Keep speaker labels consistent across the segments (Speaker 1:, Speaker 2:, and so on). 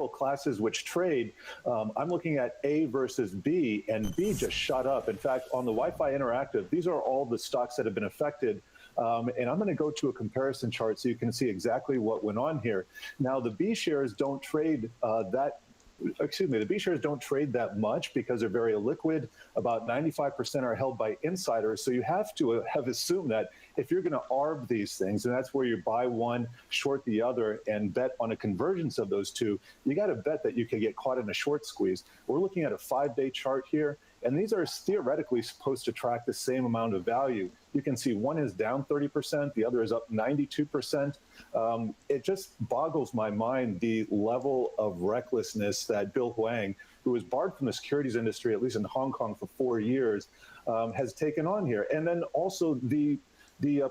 Speaker 1: overall classes which trade, I'm looking at A versus B, and B just shot up. In fact, on the Wi-Fi Interactive, these are all the stocks that have been affected. And I'm going to go to a comparison chart so you can see exactly what went on here. Now, the B shares don't trade the B shares don't trade that much because they're very illiquid. About 95% are held by insiders. So you have to have assumed that if you're going to arb these things, and that's where you buy one, short the other, and bet on a convergence of those two, you got to bet that you can get caught in a short squeeze. We're looking at a 5-day chart here, and these are theoretically supposed to track the same amount of value. You can see one is down 30%, the other is up 92%. It just boggles my mind the level of recklessness that Bill Huang, who was barred from the securities industry, at least in Hong Kong, for 4 years, has taken on here. And then also the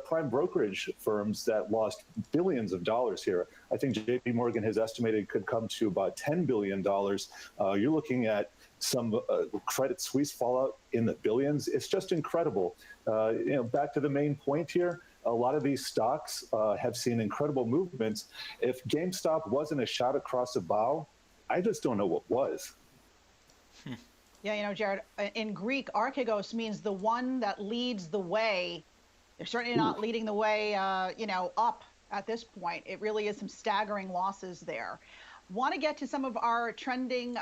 Speaker 1: prime brokerage firms that lost billions of dollars here. I think JP Morgan has estimated could come to about $10 billion. You're looking at some Credit Suisse fallout in the billions. It's just incredible. Back to the main point here, a lot of these stocks have seen incredible movements. If GameStop wasn't a shot across the bow, I just don't know what was.
Speaker 2: Yeah, Jared, in Greek, archegos means the one that leads the way. They're certainly not leading the way, up at this point. It really is some staggering losses there. Want to get to some of our trending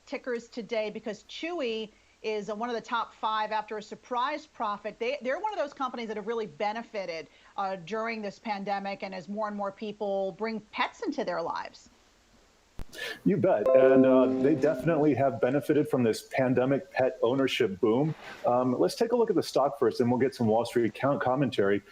Speaker 2: tickers today because Chewy is one of the top 5 after a surprise profit. They're one of those companies that have really benefited during this pandemic and as more and more people bring pets into their lives.
Speaker 1: You bet. And they definitely have benefited from this pandemic pet ownership boom. Let's take a look at the stock first, and we'll get some Wall Street commentary.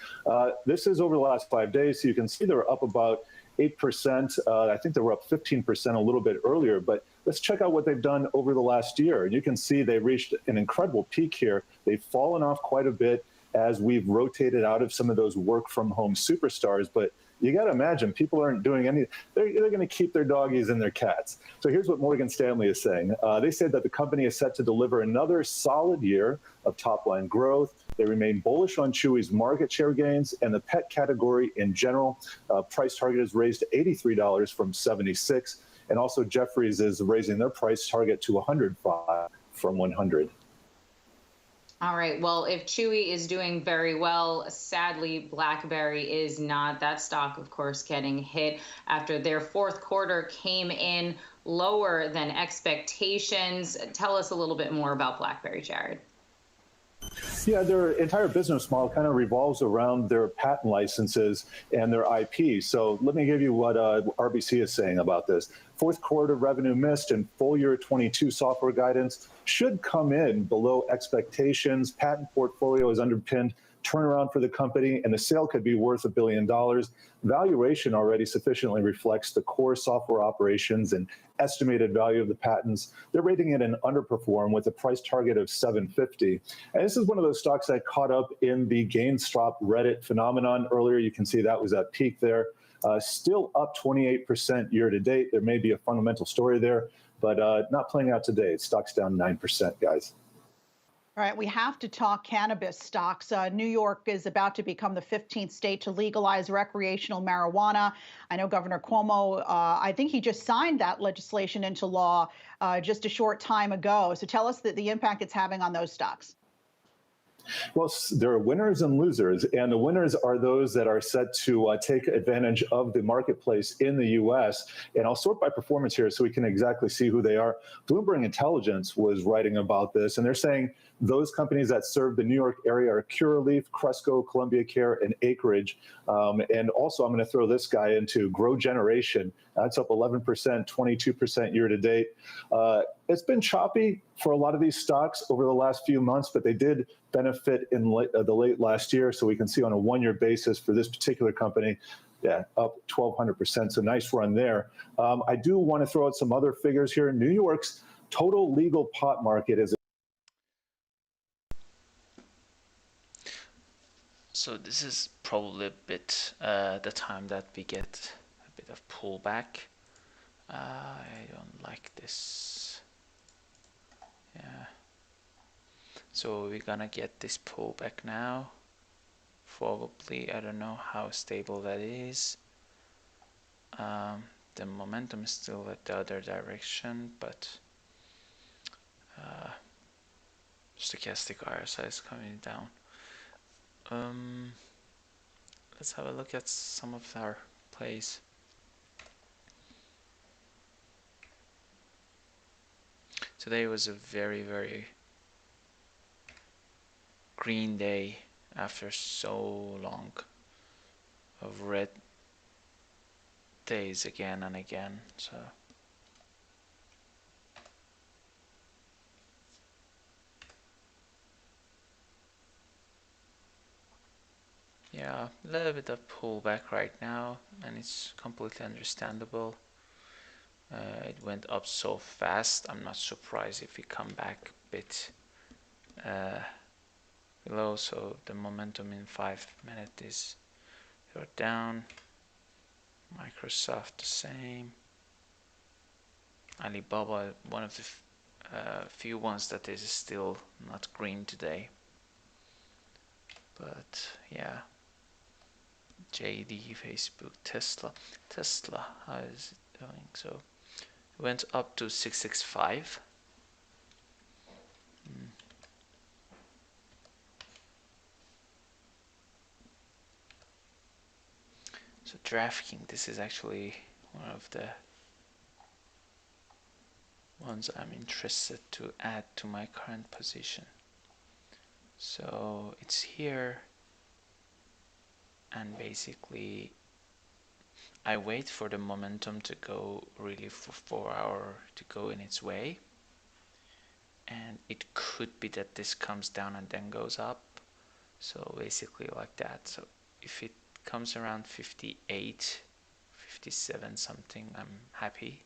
Speaker 1: This is over the last 5 days, so you can see they're up about 8%. I think they were up 15% a little bit earlier, but let's check out what they've done over the last year. And you can see they reached an incredible peak here. They've fallen off quite a bit as we've rotated out of some of those work from home superstars, but you got to imagine people aren't doing any, they're going to keep their doggies and their cats. So here's what Morgan Stanley is saying. They said that the company is set to deliver another solid year of top line growth. They remain bullish on Chewy's market share gains and the pet category in general. Price target is raised to $83 from $76. And also Jefferies is raising their price target to $105 from $100.
Speaker 3: All right. Well, if Chewy is doing very well, sadly, BlackBerry is not. That stock, of course, getting hit after their fourth quarter came in lower than expectations. Tell us a little bit more about BlackBerry, Jared.
Speaker 1: Yeah, their entire business model kind of revolves around their patent licenses and their IP. So let me give you what RBC is saying about this. Fourth quarter revenue missed and full year 22 software guidance should come in below expectations. Patent portfolio is underpinned turnaround for the company, and the sale could be worth $1 billion. Valuation already sufficiently reflects the core software operations and estimated value of the patents. They're rating it an underperform with a price target of $750. And this is one of those stocks that caught up in the GameStop Reddit phenomenon earlier. You can see that was at peak there. Still up 28% year to date. There may be a fundamental story there, but not playing out today. Stock's down 9%, guys.
Speaker 2: All right, we have to talk cannabis stocks. New York is about to become the 15th state to legalize recreational marijuana. I know Governor Cuomo, I think he just signed that legislation into law just a short time ago. So tell us the impact it's having on those stocks.
Speaker 1: Well, there are winners and losers, and the winners are those that are set to take advantage of the marketplace in the U.S. And I'll sort by performance here so we can exactly see who they are. Bloomberg Intelligence was writing about this, and they're saying those companies that serve the New York area are Curaleaf, Cresco, Columbia Care, and Acreage. And also, I'm going to throw this guy into GrowGeneration. That's up 11%, 22% year to date. It's been choppy for a lot of these stocks over the last few months, but they did benefit in the late last year. So we can see on a one-year basis for this particular company, yeah, up 1,200%. So nice run there. I do want to throw out some other figures here. New York's total legal pot market is.
Speaker 4: So this is probably a bit the time that we get a bit of pullback. I don't like this. Yeah. So we're gonna get this pullback now. Probably, I don't know how stable that is. the momentum is still at the other direction, but stochastic RSI is coming down. Let's have a look at some of our plays. Today was a very, very green day after so long of red days again and again. So yeah, a little bit of pullback right now, and it's completely understandable. It went up so fast. I'm not surprised if we come back a bit below. So the momentum in 5 minutes is you're down. Microsoft the same. Alibaba, one of the few ones that is still not green today. But yeah, JD, Facebook, Tesla, how is it going? So it went up to 665. So DraftKings, this is actually one of the ones I'm interested to add to my current position. So it's here, and basically I wait for the momentum to go really for 4 hours to go in its way, and it could be that this comes down and then goes up. So basically like that. So if it comes around 58, 57 something, I'm happy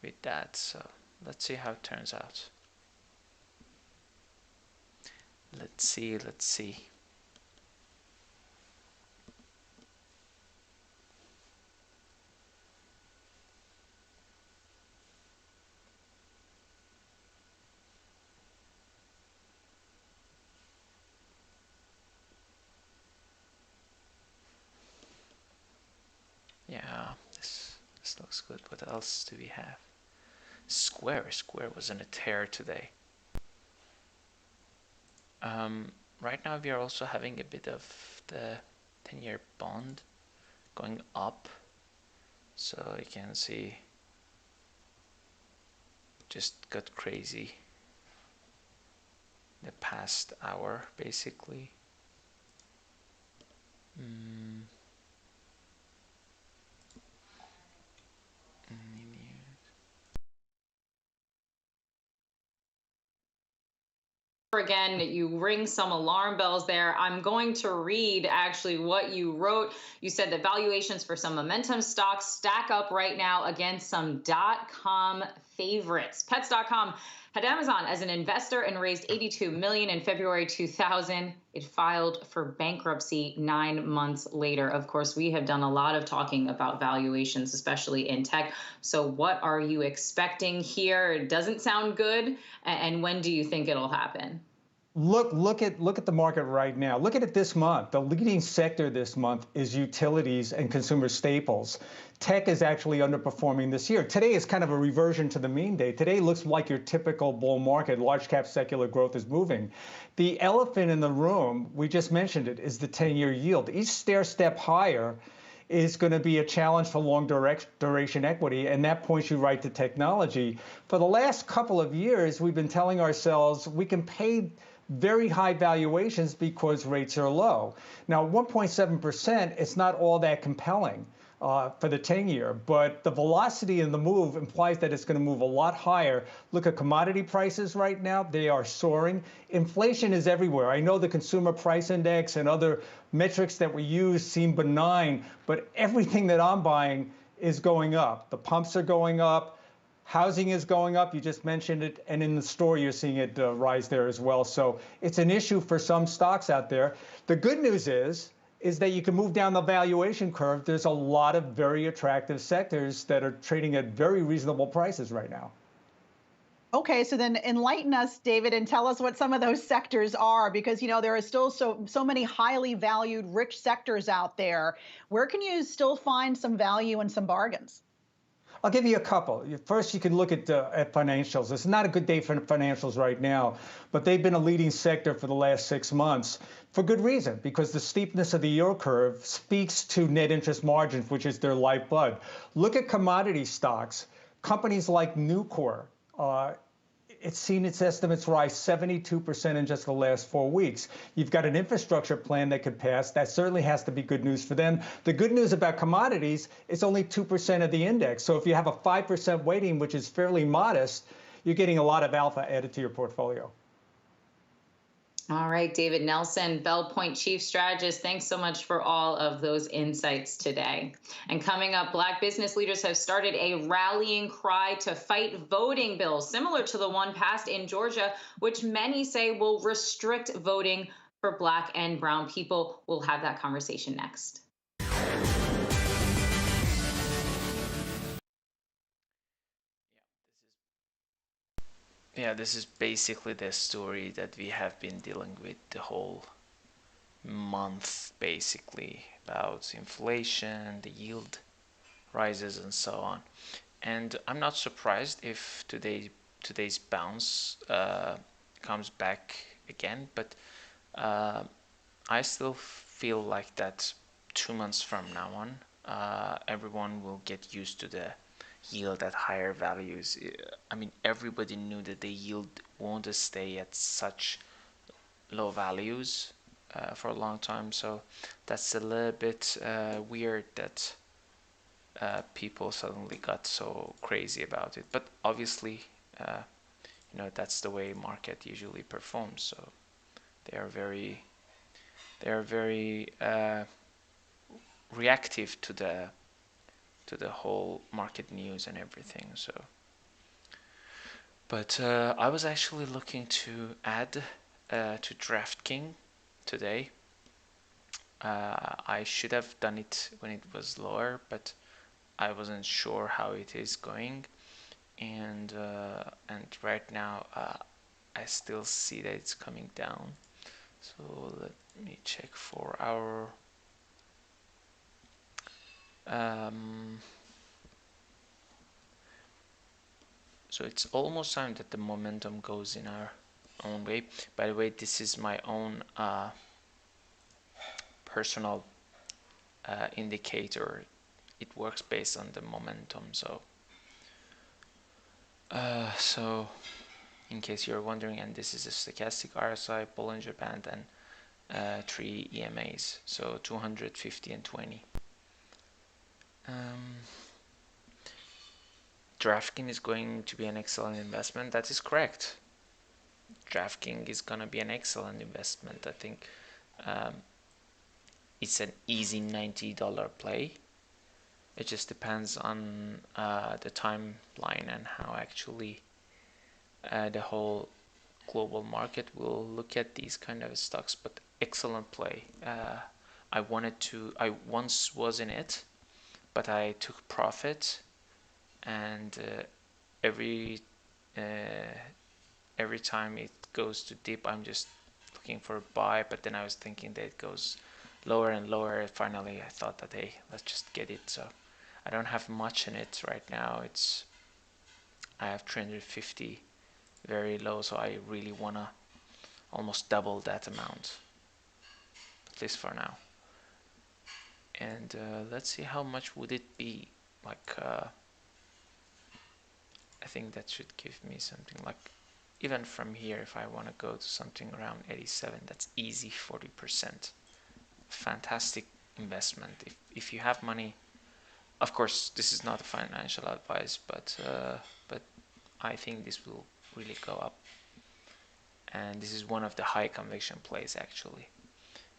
Speaker 4: with that. So let's see how it turns out. Let's see. Yeah, this looks good. What else do we have? Square was on a tear today. Right now we are also having a bit of the 10-year bond going up, so you can see just got crazy the past hour basically.
Speaker 3: Again, you ring some alarm bells there. I'm going to read actually what you wrote. You said that valuations for some momentum stocks stack up right now against some .com favorites. Pets.com had Amazon as an investor and raised $82 million in February 2000. It filed for bankruptcy 9 months later. Of course, we have done a lot of talking about valuations, especially in tech. So what are you expecting here? It doesn't sound good. And when do you think it'll happen?
Speaker 5: Look at the market right now. Look at it this month. The leading sector this month is utilities and consumer staples. Tech is actually underperforming this year. Today is kind of a reversion to the mean day. Today looks like your typical bull market. Large cap secular growth is moving. The elephant in the room, we just mentioned it, is the 10-year yield. Each stair step higher is going to be a challenge for long duration equity, and that points you right to technology. For the last couple of years, we've been telling ourselves we can pay very high valuations because rates are low. Now, 1.7%, it's not all that compelling for the 10-year, but the velocity in the move implies that it's going to move a lot higher. Look at commodity prices right now. They are soaring. Inflation is everywhere. I know the consumer price index and other metrics that we use seem benign, but everything that I'm buying is going up. The pumps are going up. Housing is going up, you just mentioned it, and in the store you're seeing it rise there as well. So it's an issue for some stocks out there. The good news is that you can move down the valuation curve. There's a lot of very attractive sectors that are trading at very reasonable prices right now.
Speaker 2: Okay, so then enlighten us, David, and tell us what some of those sectors are, because there are still so many highly valued, rich sectors out there. Where can you still find some value and some bargains?
Speaker 5: I'll give you a couple. First, you can look at financials. It's not a good day for financials right now, but they've been a leading sector for the last 6 months for good reason, because the steepness of the yield curve speaks to net interest margins, which is their lifeblood. Look at commodity stocks. Companies like Nucor, it's seen its estimates rise 72% in just the last 4 weeks. You've got an infrastructure plan that could pass. That certainly has to be good news for them. The good news about commodities, it's only 2% of the index. So if you have a 5% weighting, which is fairly modest, you're getting a lot of alpha added to your portfolio.
Speaker 3: All right, David Nelson, Bell Point Chief Strategist, thanks so much for all of those insights today. And coming up, Black business leaders have started a rallying cry to fight voting bills similar to the one passed in Georgia, which many say will restrict voting for Black and Brown people. We'll have that conversation next.
Speaker 4: Yeah, this is basically the story that we have been dealing with the whole month, basically, about inflation, the yield rises, and so on. And I'm not surprised if today's bounce comes back again, but I still feel like that 2 months from now on, everyone will get used to the yield at higher values. I mean, everybody knew that the yield won't stay at such low values for a long time, so that's a little bit weird that people suddenly got so crazy about it. But obviously, that's the way market usually performs. So they are very reactive to the whole market news and everything. So, but I was actually looking to add to DraftKings today. I should have done it when it was lower, but I wasn't sure how it is going, and right now I still see that it's coming down. So let me check for our so it's almost time that the momentum goes in our own way. By the way, this is my own personal indicator. It works based on the momentum. So in case you're wondering, and this is a stochastic RSI, Bollinger Band, and 3 EMAs, so 250 and 20. DraftKings is going to be an excellent investment. That is correct. DraftKings is going to be an excellent investment. I think it's an easy $90 play. It just depends on the timeline and how actually the whole global market will look at these kind of stocks. But excellent play. I once was in it, but I took profit, and every time it goes to dip, I'm just looking for a buy. But then I was thinking that it goes lower and lower. Finally, I thought that, hey, let's just get it. So I don't have much in it right now. I have 350, very low, so I really wanna almost double that amount, at least for now. And let's see how much would it be. Like I think that should give me something like, even from here, if I want to go to something around 87, that's easy 40%. Fantastic investment. If you have money, of course, this is not a financial advice, but I think this will really go up. And this is one of the high conviction plays, actually.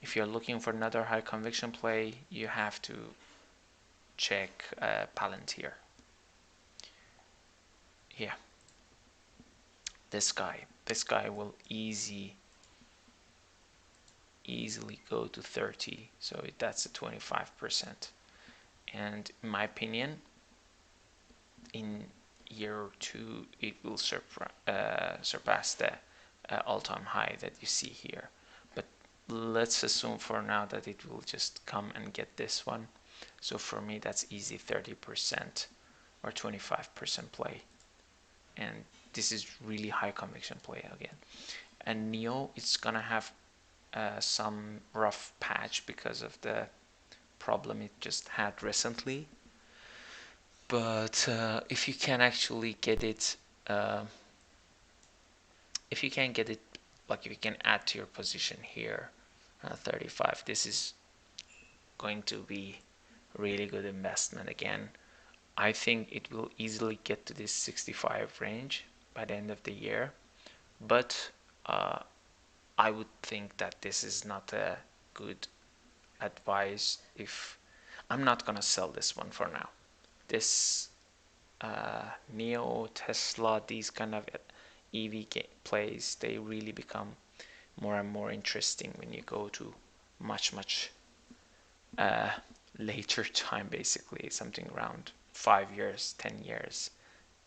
Speaker 4: If you're looking for another high conviction play, you have to check Palantir. Yeah, this guy will easily go to 30, so that's a 25%. And in my opinion, year or two, it will surpass the all-time high that you see here. But let's assume for now that it will just come and get this one. So for me, that's easy 30% or 25% play. And this is really high conviction play again. And NEO, it's gonna have some rough patch because of the problem it just had recently. But if you can actually get it, if you can get it, like if you can add to your position here, 35, this is going to be really good investment again. I think it will easily get to this 65 range by the end of the year, but I would think that this is not a good advice. If I'm not gonna sell this one for now. This NEO, Tesla, these kind of EV plays, they really become more and more interesting when you go to much later time, basically something around 5 years, 10 years.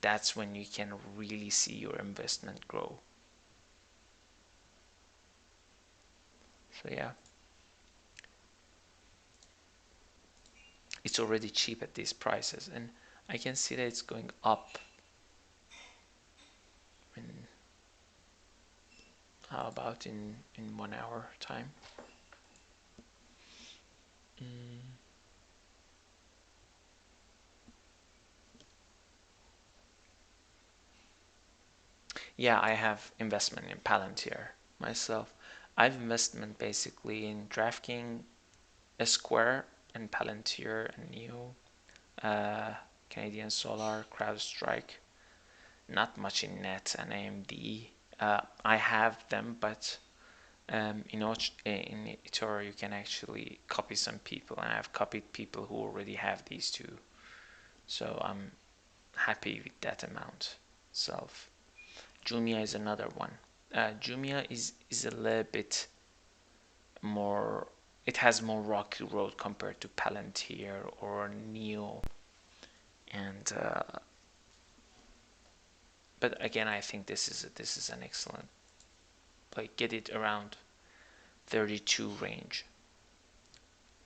Speaker 4: That's when you can really see your investment grow. So yeah, it's already cheap at these prices, and I can see that it's going up. How about in 1 hour time? Yeah, I have investment in Palantir myself. I have investment basically in DraftKings, Square, and Palantir, and NEO, Canadian Solar, CrowdStrike. Not much in Net and AMD. I have them, but in eToro you can actually copy some people, and I've copied people who already have these two. So I'm happy with that amount itself. Jumia is another one. Jumia is a little bit more, it has more rocky road compared to Palantir or NEO, and but again, I think this is an excellent, like, get it around 32 range.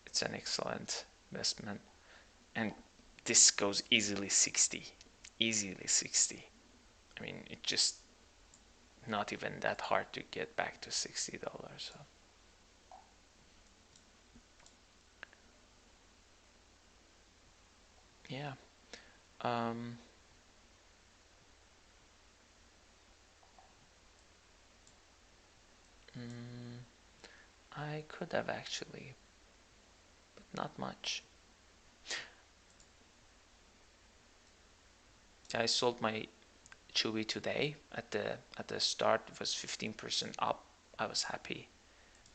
Speaker 4: It's an excellent investment, and this goes easily 60. I mean, it just not even that hard to get back to $60. So. Yeah. I could have actually, but not much. I sold my Chewy today at the start. It was 15% up. I was happy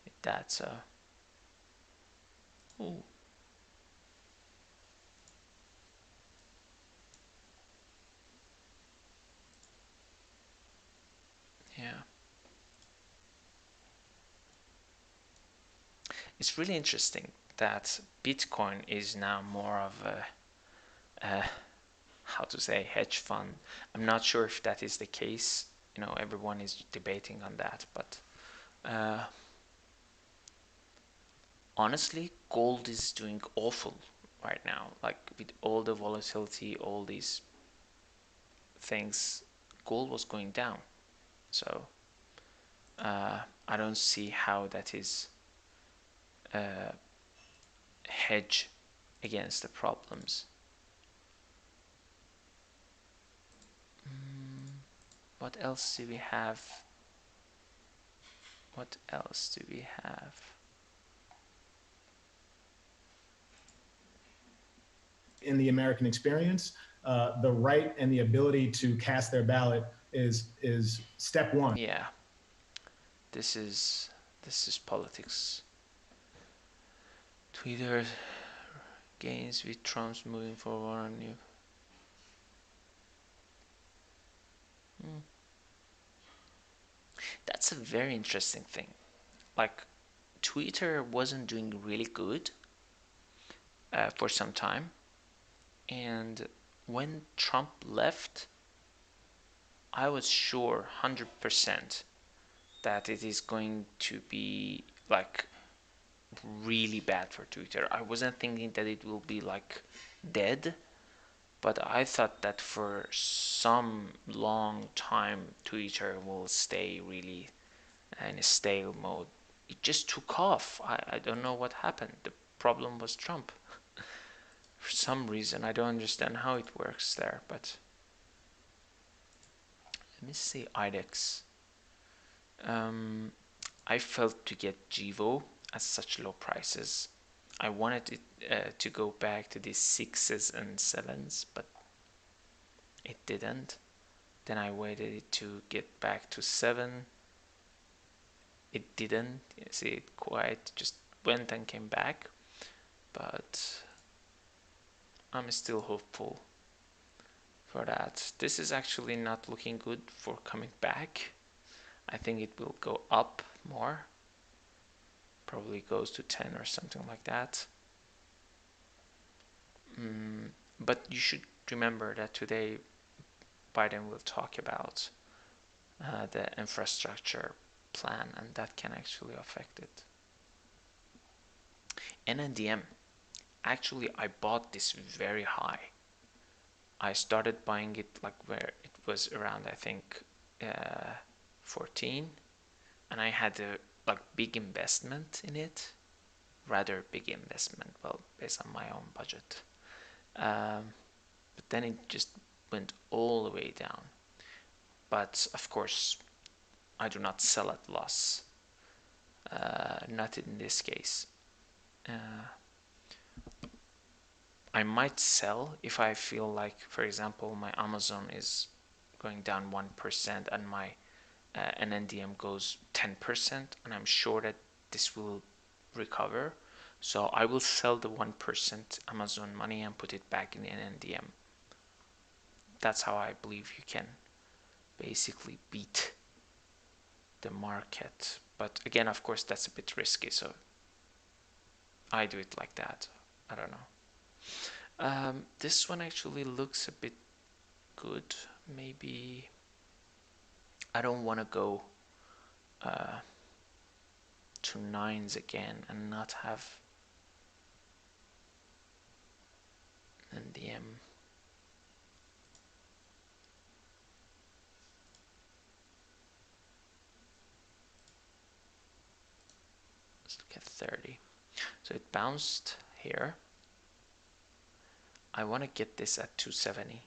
Speaker 4: with that. So, ooh. Yeah. It's really interesting that Bitcoin is now more of a how to say, hedge fund. I'm not sure if that is the case. You know, everyone is debating on that, but honestly, gold is doing awful right now. Like, with all the volatility, all these things, gold was going down. So I don't see how that is hedge against the problems. What else do we have? What else do we have?
Speaker 6: In the American experience, the right and the ability to cast their ballot is step one.
Speaker 4: Yeah, this is politics. Twitter gains with Trump's moving forward on you. That's a very interesting thing. Like, Twitter wasn't doing really good for some time, and when Trump left, I was sure 100% that it is going to be like really bad for Twitter. I wasn't thinking that it will be like dead, but I thought that for some long time Twitter will stay really in a stale mode. It just took off. I don't know what happened. The problem was Trump. For some reason, I don't understand how it works there, but let me see IDEX. I felt to get Givo at such low prices. I wanted it to go back to these 6s and 7s, but it didn't. Then I waited it to get back to 7. It didn't. You see, it quite just went and came back, but I'm still hopeful for that. This is actually not looking good for coming back. I think it will go up more. Probably goes to 10 or something like that. But you should remember that today Biden will talk about the infrastructure plan, and that can actually affect it. NNDM. Actually, I bought this very high. I started buying it like where it was around, I think, 14, and I had a like big investment in it, rather big investment, well, based on my own budget. But then it just went all the way down. But of course, I do not sell at loss. Not in this case. I might sell if I feel like, for example, my Amazon is going down 1% and my NNDM goes 10%, and I'm sure that this will recover. So I will sell the 1% Amazon money and put it back in NNDM. That's how I believe you can basically beat the market. But again, of course, that's a bit risky, so I do it like that. I don't know. This one actually looks a bit good. Maybe I don't want to go to 9s again and not have NDM. Let's look at 30. So it bounced here. I want to get this at 270.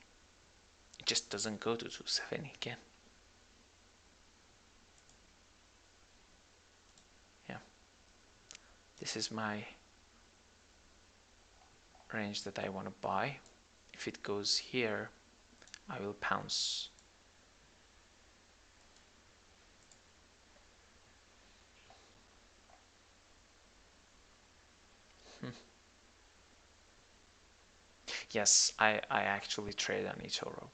Speaker 4: It just doesn't go to 270 again. Yeah. This is my range that I want to buy. If it goes here, I will pounce. Yes, I actually trade on eToro.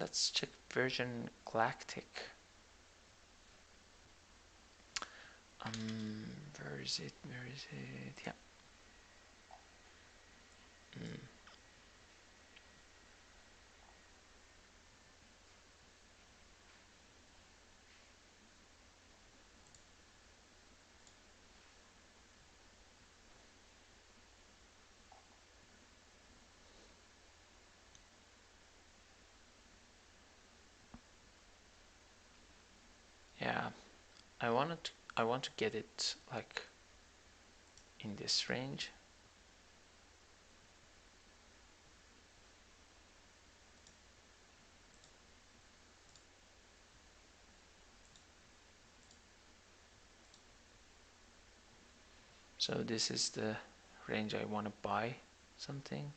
Speaker 4: Let's check Virgin Galactic. Where is it? Where is it? Yeah. Yeah, I want to get it like in this range. So this is the range I want to buy something.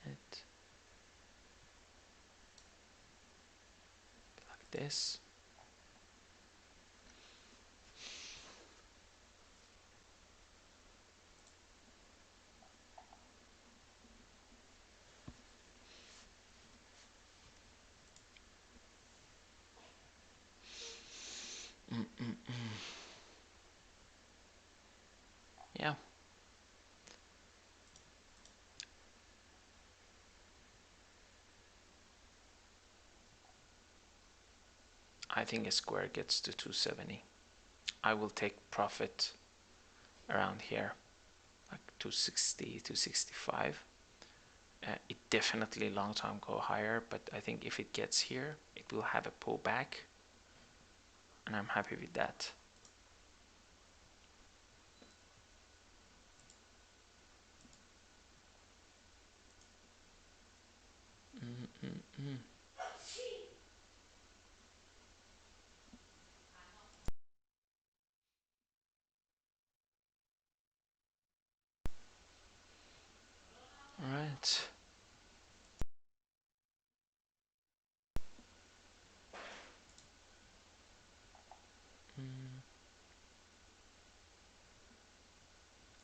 Speaker 4: It like this. I think a Square gets to 270. I will take profit around here, like 260, 265. It definitely long time go higher, but I think if it gets here, it will have a pullback, and I'm happy with that. All right.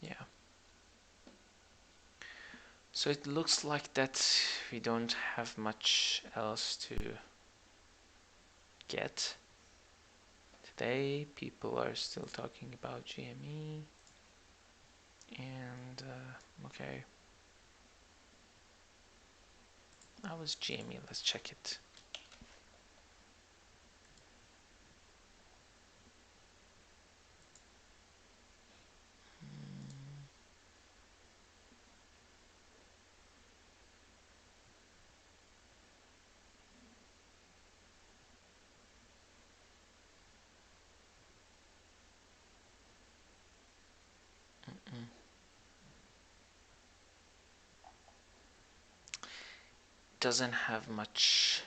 Speaker 4: Yeah. So it looks like that we don't have much else to get. Today, people are still talking about GME. And, okay. That was GME, let's check it. Doesn't have much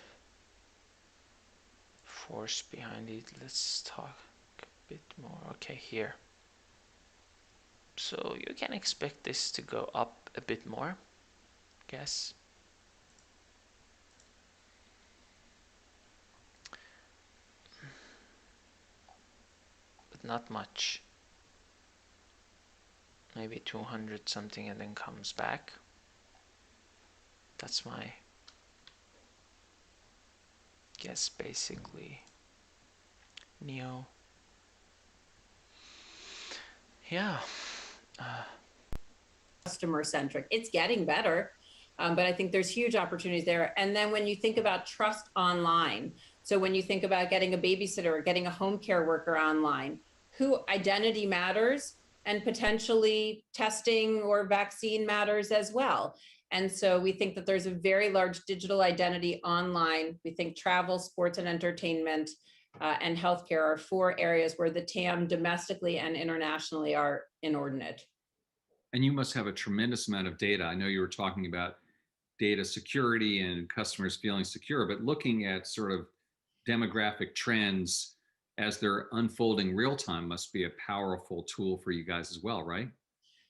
Speaker 4: force behind it. Let's talk a bit more. Okay, here. So you can expect this to go up a bit more, guess. But not much. Maybe 200 something and then comes back. That's my guess, basically. Neo. Yeah.
Speaker 7: Customer centric. It's getting better, but I think there's huge opportunities there. And then when you think about trust online, so when you think about getting a babysitter or getting a home care worker online, who identity matters, and potentially testing or vaccine matters as well. And so we think that there's a very large digital identity online. We think travel, sports and entertainment, and healthcare are 4 areas where the TAM domestically and internationally are inordinate.
Speaker 8: And you must have a tremendous amount of data. I know you were talking about data security and customers feeling secure, but looking at sort of demographic trends as they're unfolding real time must be a powerful tool for you guys as well, right?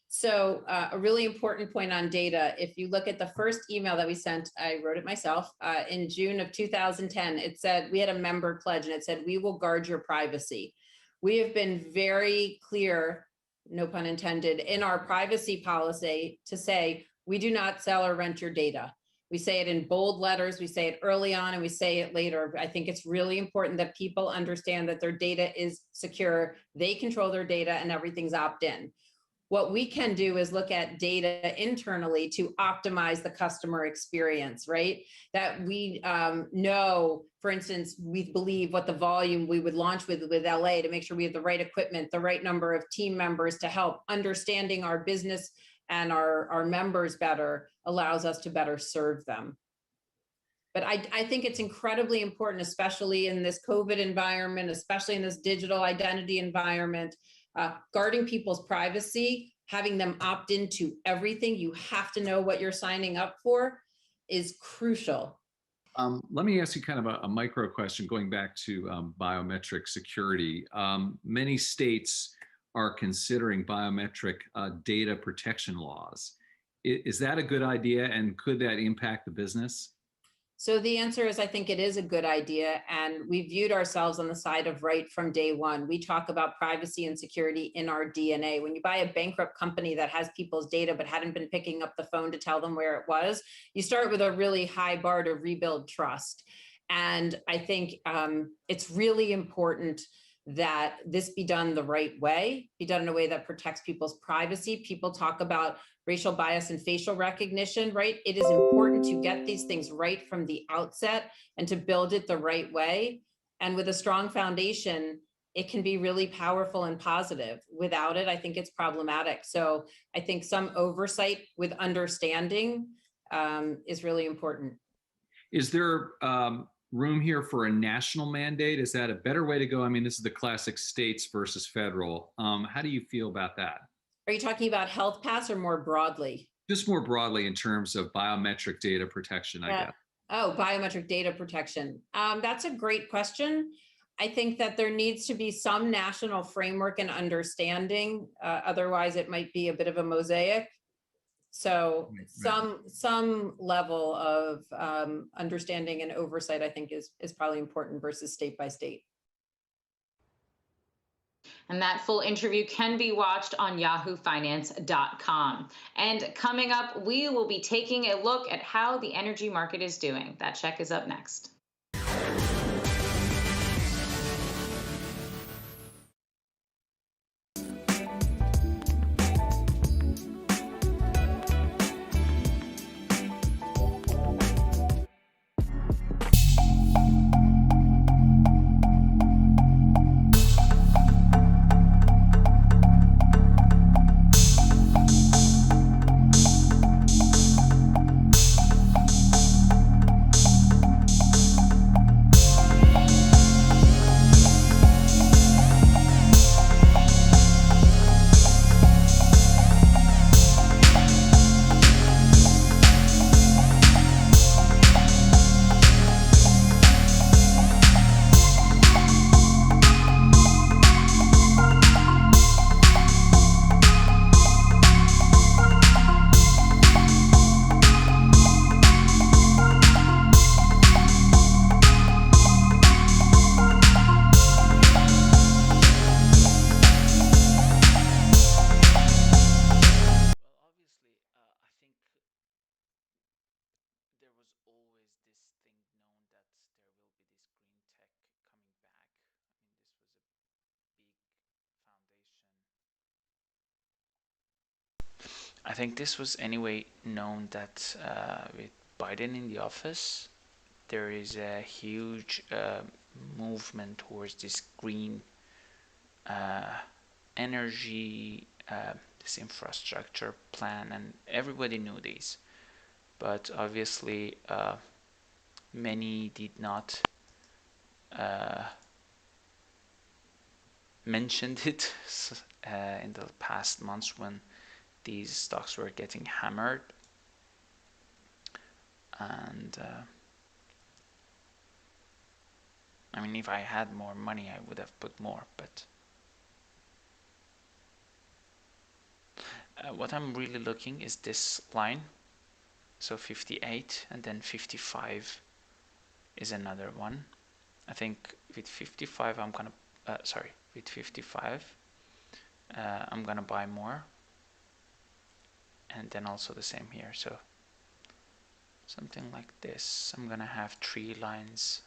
Speaker 7: So a really important point on data, if you look at the first email that we sent, I wrote it myself, in June of 2010, it said, we had a member pledge and it said, we will guard your privacy. We have been very clear, no pun intended, in our privacy policy to say, we do not sell or rent your data. We say it in bold letters, we say it early on, and we say it later. I think it's really important that people understand that their data is secure, they control their data, and everything's opt-in. What we can do is look at data internally to optimize the customer experience, right? That we know, for instance, we believe what the volume we would launch with LA to make sure we have the right equipment, the right number of team members to help understanding our business and our members better allows us to better serve them. But I think it's incredibly important, especially in this COVID environment, especially in this digital identity environment, guarding people's privacy, having them opt into everything. You have to know what you're signing up for is crucial.
Speaker 8: Let me ask you kind of a micro question going back to biometric security. Many states are considering biometric data protection laws. Is that a good idea, and could that impact the business?
Speaker 7: So the answer is, I think it is a good idea. And we viewed ourselves on the side of right from day one. We talk about privacy and security in our DNA. When you buy a bankrupt company that has people's data but hadn't been picking up the phone to tell them where it was, you start with a really high bar to rebuild trust. And I think it's really important that this be done the right way, be done in a way that protects people's privacy. People talk about racial bias and facial recognition, right? It is important to get these things right from the outset and to build it the right way. And with a strong foundation, it can be really powerful and positive. Without it, I think it's problematic. So I think some oversight with understanding is really important.
Speaker 8: Is there room here for a national mandate? Is that a better way to go? I mean, this is the classic states versus federal. How do you feel about that?
Speaker 7: Are you talking about Health Pass or more broadly?
Speaker 8: Just more broadly in terms of biometric data protection, I guess.
Speaker 7: Oh, biometric data protection. That's a great question. I think that there needs to be some national framework and understanding. Otherwise, it might be a bit of a mosaic. So some level of understanding and oversight, I think, is probably important versus state by state.
Speaker 3: And that full interview can be watched on yahoofinance.com. And coming up, we will be taking a look at how the energy market is doing. That check is up next.
Speaker 4: I think this was anyway known that with Biden in the office, there is a huge movement towards this green energy, this infrastructure plan, and everybody knew these. But obviously, many did not mention it in the past months when these stocks were getting hammered. And I mean, if I had more money, I would have put more, but what I'm really looking is this line. So 58 and then 55 is another one. I think with 55 I'm gonna with 55 I'm gonna buy more, and then also the same here. So something like this. I'm gonna have 3 lines.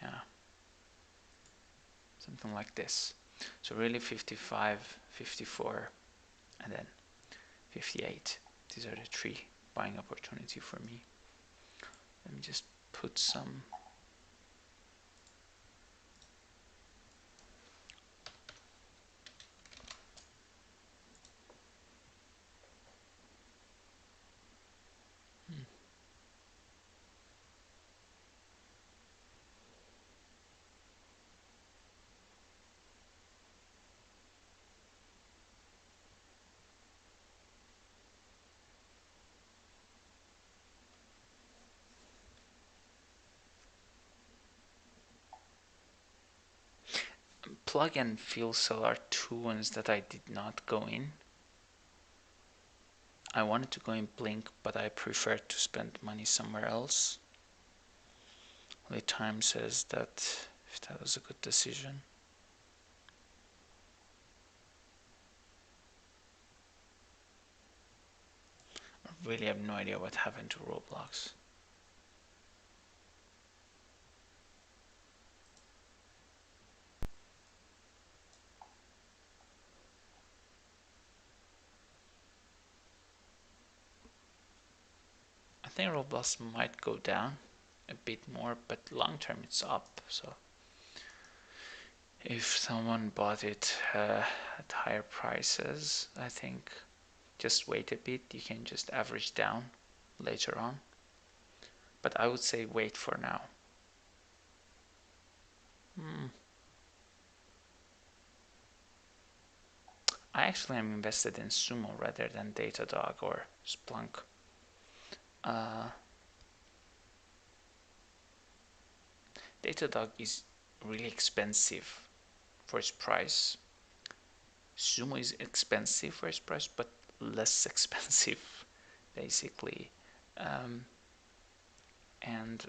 Speaker 4: Yeah, something like this. So really 55, 54, and then 58. These are the 3 buying opportunity for me. Let me just put some plug and fuel cell are 2 ones that I did not go in. I wanted to go in Blink, but I preferred to spend money somewhere else. The time says that if that was a good decision. I really have no idea what happened to Roblox. think Roblox might go down a bit more, but long term it's up. So if someone bought it at higher prices, I think just wait a bit. You can just average down later on. But I would say wait for now. I actually am invested in Sumo rather than Datadog or Splunk. Datadog is really expensive for its price. Sumo is expensive for its price, but less expensive, basically. And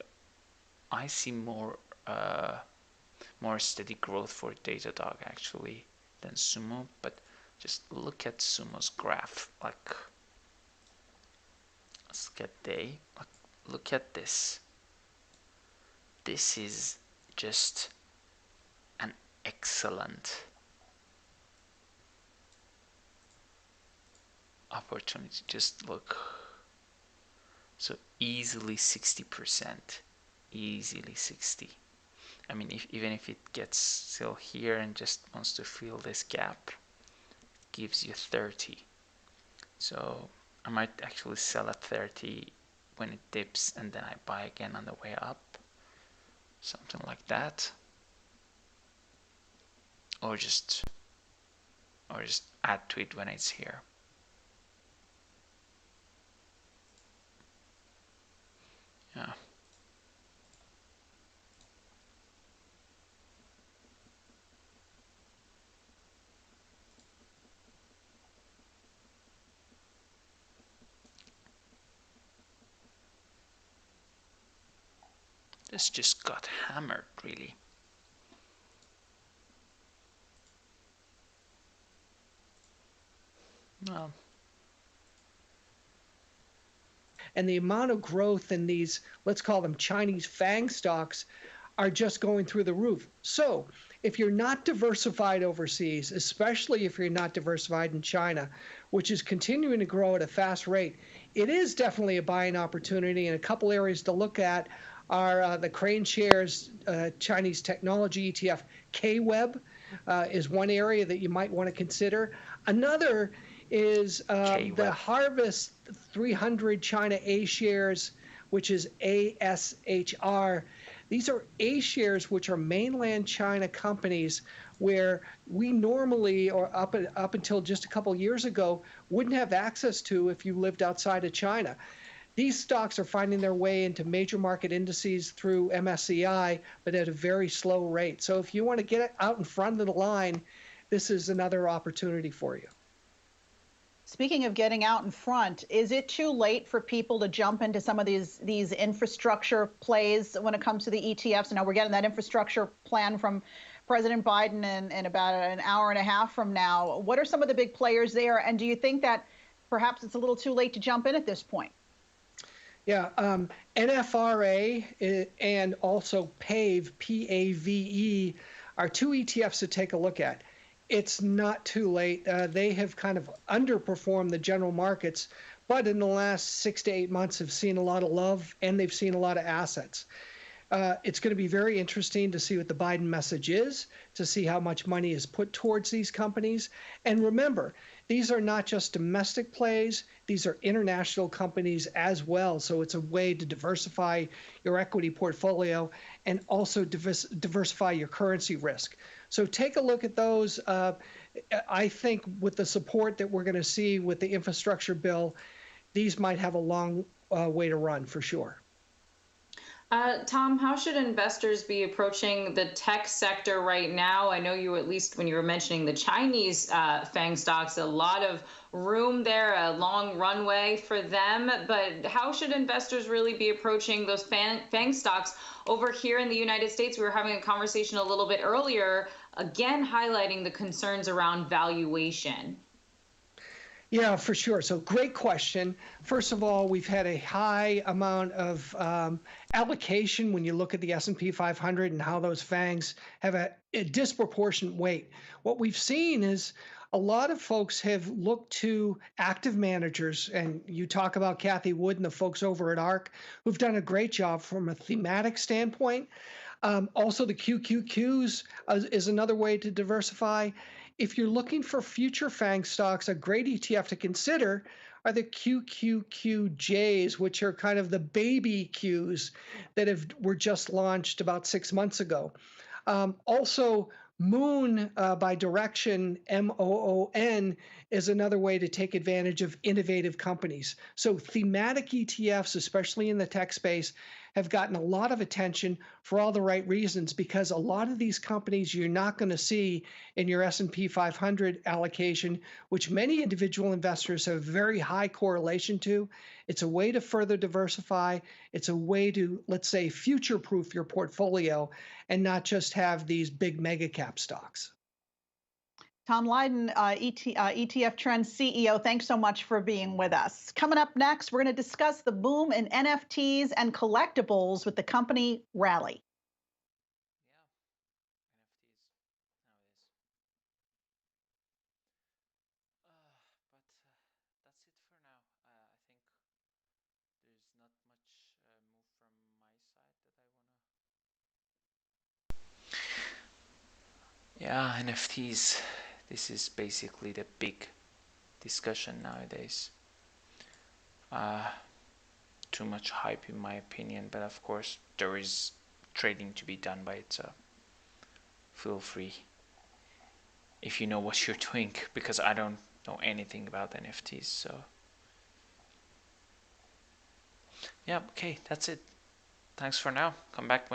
Speaker 4: I see more steady growth for Datadog actually than Sumo. But just look at Sumo's graph. Like, let's get day. Look at this. This is just an excellent opportunity. Just look. So easily 60%. Easily 60. I mean, even if it gets still here and just wants to fill this gap, gives you 30. So I might actually sell at 30 when it dips, and then I buy again on the way up. Something like that. Or just add to it when it's here. Yeah. This just got hammered, really. Well,
Speaker 9: and the amount of growth in these, let's call them Chinese FANG stocks, are just going through the roof. So if you're not diversified overseas, especially if you're not diversified in China, which is continuing to grow at a fast rate, it is definitely a buying opportunity. And a couple areas to look at are the Crane Shares Chinese Technology ETF. KWEB is one area that you might want to consider. Another is the Harvest 300 China A shares, which is ASHR. These are A shares, which are mainland China companies where we normally, or up until just a couple years ago, wouldn't have access to if you lived outside of China. These stocks are finding their way into major market indices through MSCI, but at a very slow rate. So if you want to get out in front of the line, this is another opportunity for you.
Speaker 2: Speaking of getting out in front, is it too late for people to jump into some of these infrastructure plays when it comes to the ETFs? Now we're getting that infrastructure plan from President Biden in about an hour and a half from now. What are some of the big players there? And do you think that perhaps it's a little too late to jump in at this point?
Speaker 9: Yeah, NFRA and also PAVE, P-A-V-E, are two ETFs to take a look at. It's not too late. They have kind of underperformed the general markets, but in the last 6 to 8 months have seen a lot of love, and they've seen a lot of assets. It's going to be very interesting to see what the Biden message is, to see how much money is put towards these companies. And remember, these are not just domestic plays, these are international companies as well. So it's a way to diversify your equity portfolio and also diversify your currency risk. So take a look at those. I think with the support that we're going to see with the infrastructure bill, these might have a long way to run for sure.
Speaker 3: Tom, how should investors be approaching the tech sector right now? I know you, at least when you were mentioning the Chinese FANG stocks, a lot of room there, a long runway for them. But how should investors really be approaching those FANG stocks over here in the United States? We were having a conversation a little bit earlier, again, highlighting the concerns around valuation.
Speaker 9: Yeah, for sure. So great question. First of all, we've had a high amount of allocation when you look at the S&P 500 and how those FANGs have a disproportionate weight. What we've seen is a lot of folks have looked to active managers, and you talk about Kathy Wood and the folks over at ARK who've done a great job from a thematic standpoint. Also, the QQQs is another way to diversify. If you're looking for future FANG stocks, a great ETF to consider are the QQQJs, which are kind of the baby Qs that were just launched about 6 months ago. Also, Moon by Direction, MOON, is another way to take advantage of innovative companies. So thematic ETFs, especially in the tech space, have gotten a lot of attention for all the right reasons, because a lot of these companies you're not going to see in your S&P 500 allocation, which many individual investors have very high correlation to. It's a way to further diversify. It's a way to, let's say, future-proof your portfolio and not just have these big mega cap stocks.
Speaker 2: Tom Lydon, ETF Trends CEO, thanks so much for being with us. Coming up next, we're going to discuss the boom in NFTs and collectibles with the company Rally.
Speaker 4: Yeah, NFTs. This is basically the big discussion nowadays. Too much hype in my opinion, but of course there is trading to be done by it, so feel free if you know what you're doing, because I don't know anything about NFTs. So yeah, okay, that's it. Thanks for now. Come back when